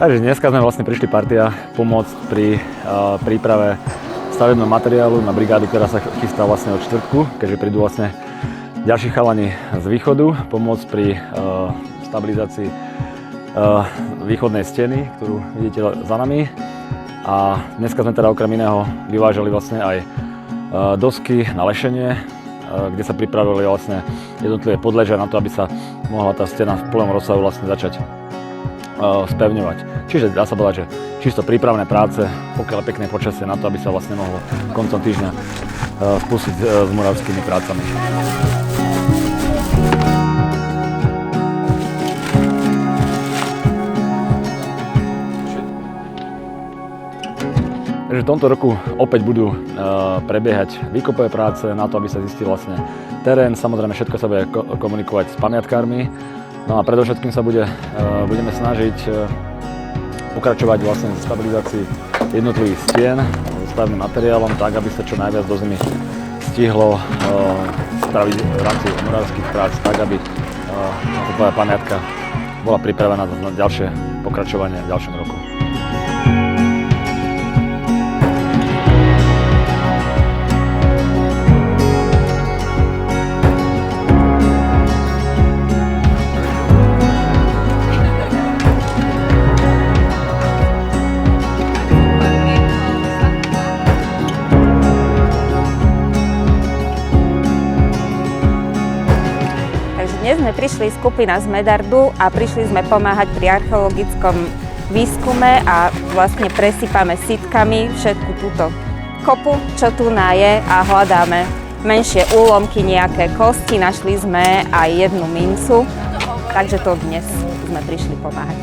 Takže dneska sme vlastne prišli partia pomôcť pri príprave stavebného materiálu na brigádu, ktorá sa chystá vlastne od štvrtku, keďže prídu vlastne ďalší chalani z východu, pomôcť pri stabilizácii východnej steny, ktorú vidíte za nami. A dneska sme teda okrem iného vyvážali vlastne aj dosky na lešenie, kde sa pripravili vlastne jednotlivé podležia na to, aby sa mohla tá stena v plnom rozsahu vlastne začať spevňovať. Čiže dá sa povedať, že čisto prípravné práce, pokiaľ pekné počasie na to, aby sa vlastne mohlo koncom týždňa spustiť s muravskými prácami. Takže v tomto roku opäť budú prebiehať výkopové práce na to, aby sa zistil vlastne terén. Samozrejme všetko sa bude komunikovať s pamiatkármi. No a predovšetkým sa budeme snažiť pokračovať vlastne v stabilizácii jednotlivých stien stavebným materiálom tak, aby sa čo najviac do zimy stihlo spraviť v rámci muravských prác tak, aby tá pamiatka bola pripravená na ďalšie pokračovanie v ďalšom roku. Dnes sme prišli skupina z Medardu a prišli sme pomáhať pri archeologickom výskume a vlastne presypame sítkami všetku túto kopu, čo tu je a hľadáme menšie úlomky, nejaké kosti. Našli sme aj jednu mincu, takže to dnes sme prišli pomáhať.